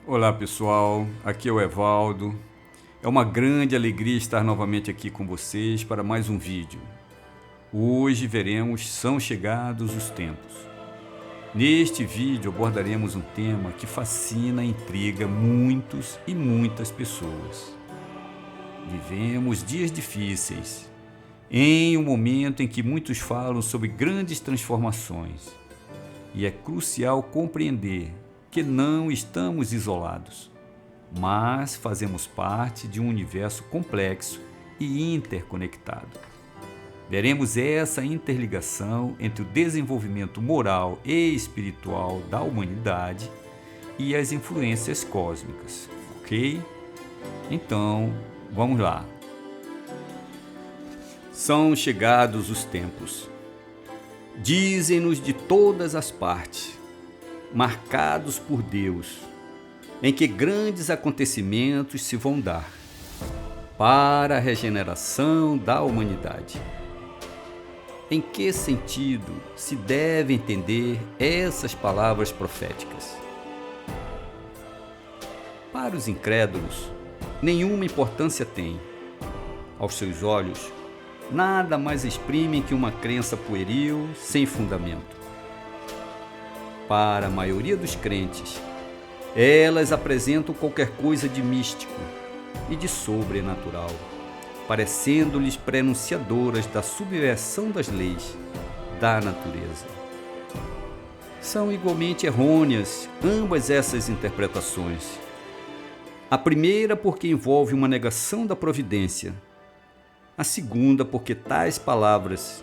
Olá pessoal, aqui é o Evaldo. É uma grande alegria estar novamente aqui com vocês para mais um vídeo. Hoje veremos São chegados os tempos. Neste vídeo abordaremos um tema que fascina e intriga muitos e muitas pessoas. Vivemos dias difíceis, em um momento em que muitos falam sobre grandes transformações. E é crucial compreender que não estamos isolados, mas fazemos parte de um universo complexo e interconectado. Veremos essa interligação entre o desenvolvimento moral e espiritual da humanidade e as influências cósmicas, ok? Então, vamos lá. São chegados os tempos. Dizem-nos de todas as partes, marcados por Deus, em que grandes acontecimentos se vão dar para a regeneração da humanidade. Em que sentido se deve entender essas palavras proféticas? Para os incrédulos, nenhuma importância tem. Aos seus olhos, nada mais exprime que uma crença pueril sem fundamento. Para a maioria dos crentes, elas apresentam qualquer coisa de místico e de sobrenatural, parecendo-lhes prenunciadoras da subversão das leis da natureza. São igualmente errôneas ambas essas interpretações. A primeira porque envolve uma negação da providência, a segunda porque tais palavras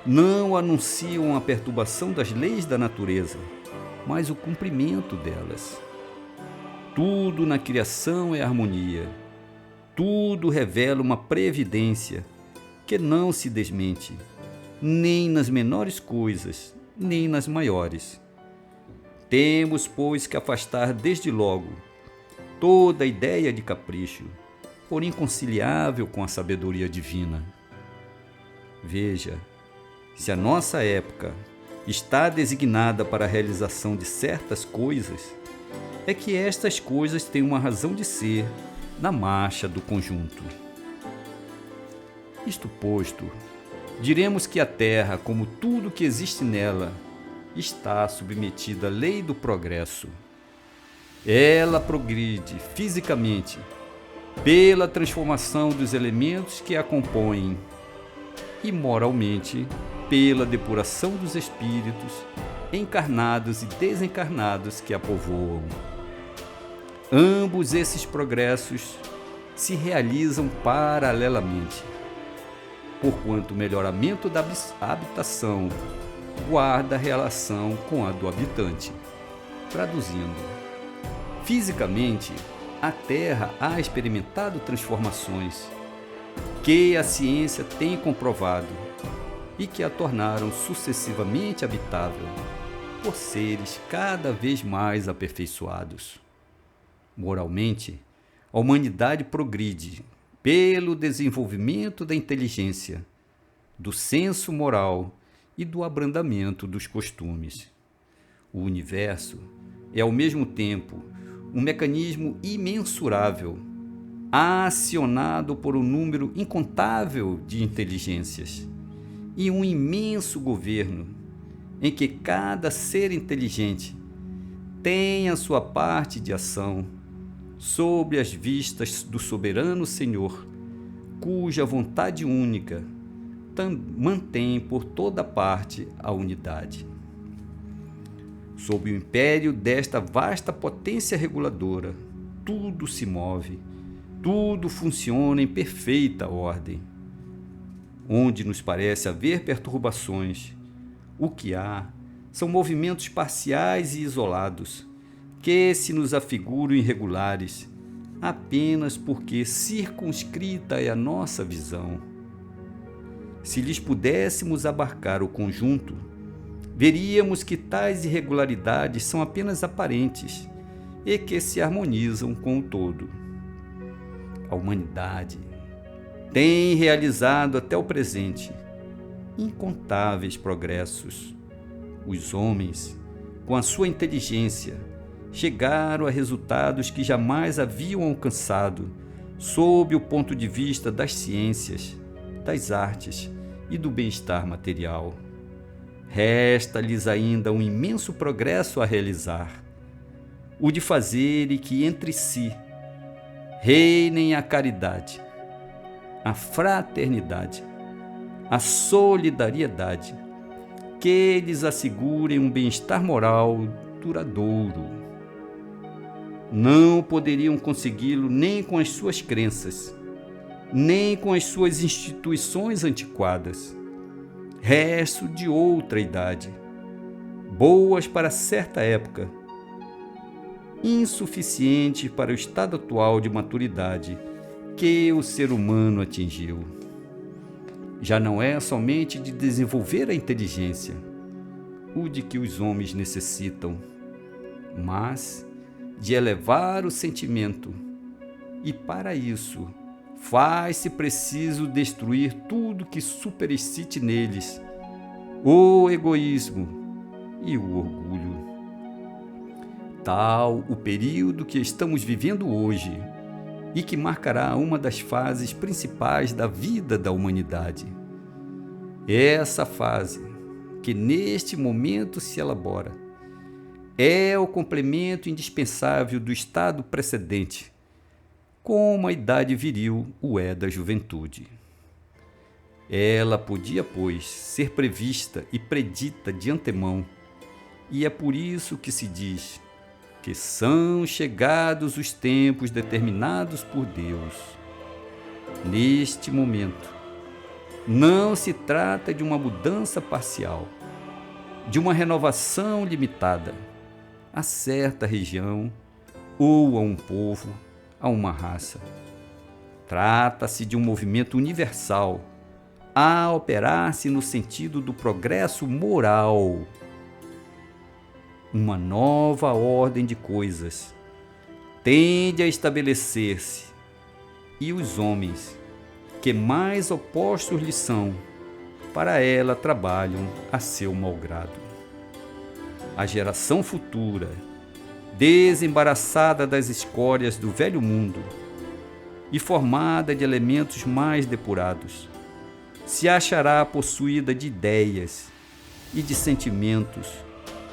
não anunciam a perturbação das leis da natureza, mas o cumprimento delas. Tudo na criação é harmonia. Tudo revela uma previdência que não se desmente, nem nas menores coisas, nem nas maiores. Temos, pois, que afastar desde logo toda ideia de capricho, por inconciliável com a sabedoria divina. Veja, se a nossa época está designada para a realização de certas coisas, é que estas coisas têm uma razão de ser na marcha do conjunto. Isto posto, diremos que a Terra, como tudo que existe nela, está submetida à lei do progresso. Ela progride fisicamente pela transformação dos elementos que a compõem e moralmente pela depuração dos espíritos encarnados e desencarnados que a povoam. Ambos esses progressos se realizam paralelamente, porquanto o melhoramento da habitação guarda relação com a do habitante. Traduzindo, fisicamente, a Terra ha experimentado transformações que a ciência tem comprovado e que a tornaram sucessivamente habitável por seres cada vez mais aperfeiçoados. Moralmente, a humanidade progride pelo desenvolvimento da inteligência, do senso moral e do abrandamento dos costumes. O universo é, ao mesmo tempo, um mecanismo imensurável, acionado por um número incontável de inteligências, e um imenso governo, em que cada ser inteligente tem a sua parte de ação sob as vistas do soberano Senhor, cuja vontade única mantém por toda parte a unidade. Sob o império desta vasta potência reguladora, tudo se move, tudo funciona em perfeita ordem. Onde nos parece haver perturbações, o que há são movimentos parciais e isolados, que se nos afiguram irregulares, apenas porque circunscrita é a nossa visão. Se lhes pudéssemos abarcar o conjunto, veríamos que tais irregularidades são apenas aparentes e que se harmonizam com o todo. A humanidade tem realizado até o presente incontáveis progressos. Os homens, com a sua inteligência, chegaram a resultados que jamais haviam alcançado sob o ponto de vista das ciências, das artes e do bem-estar material. Resta-lhes ainda um imenso progresso a realizar, o de fazerem que entre si reinem a caridade, a fraternidade, a solidariedade, que lhes assegurem um bem-estar moral duradouro. Não poderiam consegui-lo nem com as suas crenças, nem com as suas instituições antiquadas, resto de outra idade, boas para certa época, insuficiente para o estado atual de maturidade que o ser humano atingiu. Já não é somente de desenvolver a inteligência, o de que os homens necessitam, mas de elevar o sentimento, e para isso faz-se preciso destruir tudo que superexcite neles o egoísmo e o orgulho. Tal o período que estamos vivendo hoje e que marcará uma das fases principais da vida da humanidade. Essa fase, que neste momento se elabora, é o complemento indispensável do estado precedente, como a idade viril o é da juventude. Ela podia, pois, ser prevista e predita de antemão, e é por isso que se diz que são chegados os tempos determinados por Deus. Neste momento, não se trata de uma mudança parcial, de uma renovação limitada a certa região ou a um povo, a uma raça. Trata-se de um movimento universal a operar-se no sentido do progresso moral. Uma nova ordem de coisas tende a estabelecer-se, e os homens, que mais opostos lhe são, para ela trabalham a seu malgrado. A geração futura, desembaraçada das escórias do velho mundo e formada de elementos mais depurados, se achará possuída de ideias e de sentimentos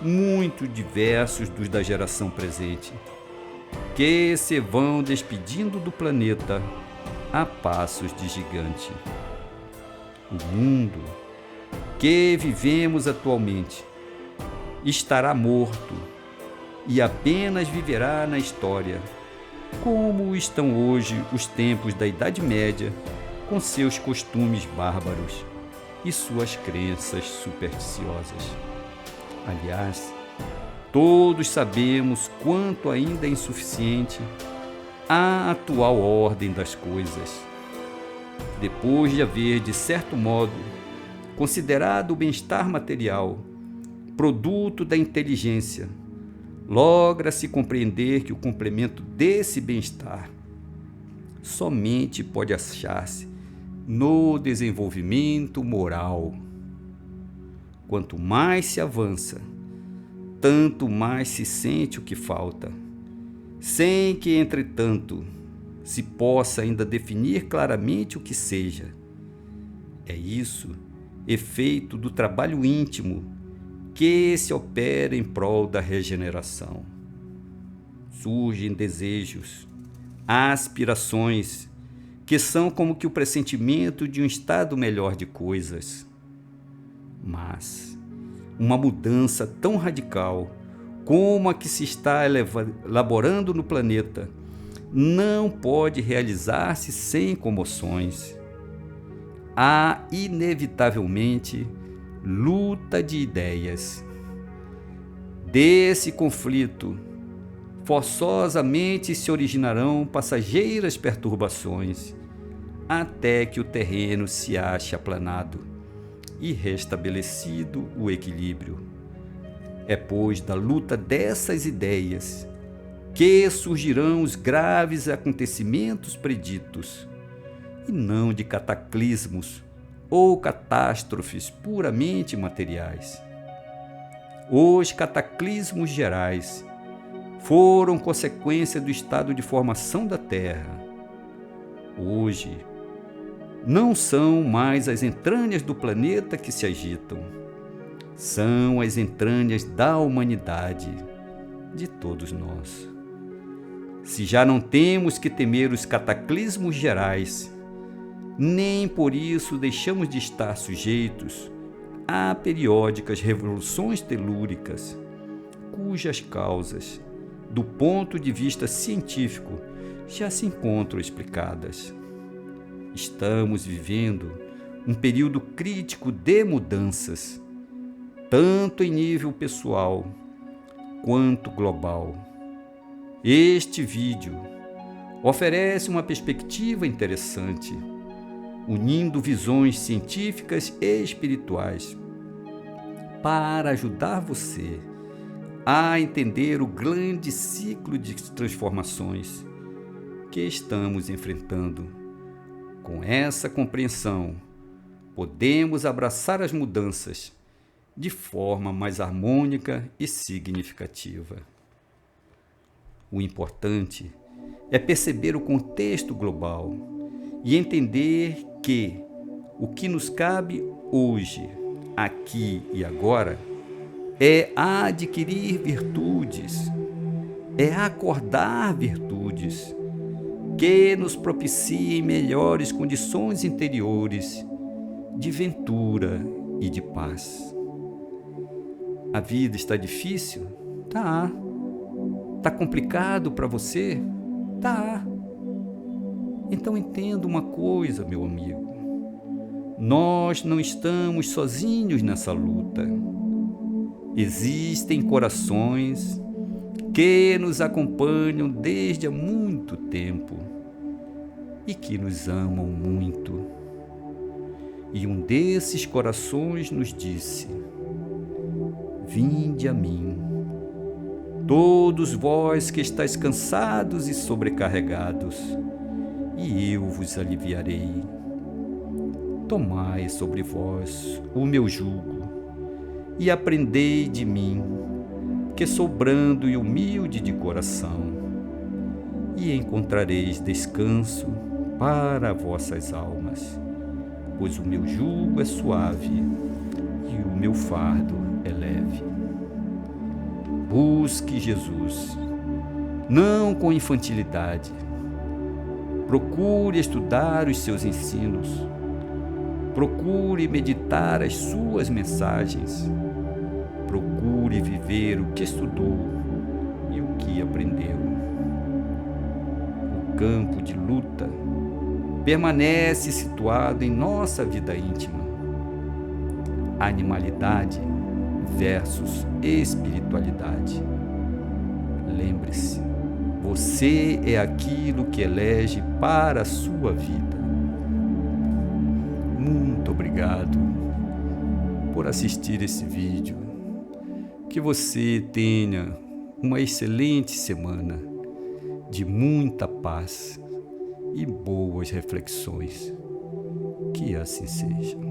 muito diversos dos da geração presente, que se vão despedindo do planeta a passos de gigante. O mundo que vivemos atualmente estará morto e apenas viverá na história, como estão hoje os tempos da Idade Média, com seus costumes bárbaros e suas crenças supersticiosas. Aliás, todos sabemos quanto ainda é insuficiente a atual ordem das coisas. Depois de haver, de certo modo, considerado o bem-estar material produto da inteligência, logra-se compreender que o complemento desse bem-estar somente pode achar-se no desenvolvimento moral. Quanto mais se avança, tanto mais se sente o que falta, sem que, entretanto, se possa ainda definir claramente o que seja. É isso, efeito do trabalho íntimo que se opera em prol da regeneração. Surgem desejos, aspirações, que são como que o pressentimento de um estado melhor de coisas. Mas uma mudança tão radical como a que se está elaborando no planeta não pode realizar-se sem comoções. Há, inevitavelmente, luta de ideias. Desse conflito, forçosamente se originarão passageiras perturbações, até que o terreno se ache aplanado e restabelecido o equilíbrio. É, pois, da luta dessas ideias que surgirão os graves acontecimentos preditos, e não de cataclismos ou catástrofes puramente materiais. Os cataclismos gerais foram consequência do estado de formação da Terra. Hoje, não são mais as entranhas do planeta que se agitam, são as entranhas da humanidade, de todos nós. Se já não temos que temer os cataclismos gerais, nem por isso deixamos de estar sujeitos a periódicas revoluções telúricas, cujas causas, do ponto de vista científico, já se encontram explicadas. Estamos vivendo um período crítico de mudanças, tanto em nível pessoal quanto global. Este vídeo oferece uma perspectiva interessante, unindo visões científicas e espirituais, para ajudar você a entender o grande ciclo de transformações que estamos enfrentando. Com essa compreensão, podemos abraçar as mudanças de forma mais harmônica e significativa. O importante é perceber o contexto global e entender que o que nos cabe hoje, aqui e agora, é adquirir virtudes, é acordar virtudes que nos propiciem melhores condições interiores de ventura e de paz. A vida está difícil? Tá. Tá complicado para você? Tá. Então entenda uma coisa, meu amigo. Nós não estamos sozinhos nessa luta. Existem corações que nos acompanham desde há muito tempo e que nos amam muito. E um desses corações nos disse: Vinde a mim, todos vós que estáis cansados e sobrecarregados, e eu vos aliviarei. Tomai sobre vós o meu jugo e aprendei de mim, que sou brando e humilde de coração, e encontrareis descanso para vossas almas, pois o meu jugo é suave e o meu fardo é leve. Busque Jesus, não com infantilidade. Procure estudar os seus ensinos. Procure meditar as suas mensagens. Procure viver o que estudou e o que aprendeu. O campo de luta permanece situado em nossa vida íntima. Animalidade versus espiritualidade. Lembre-se, você é aquilo que elege para a sua vida. Muito obrigado por assistir esse vídeo. Que você tenha uma excelente semana de muita paz e boas reflexões. Que assim seja.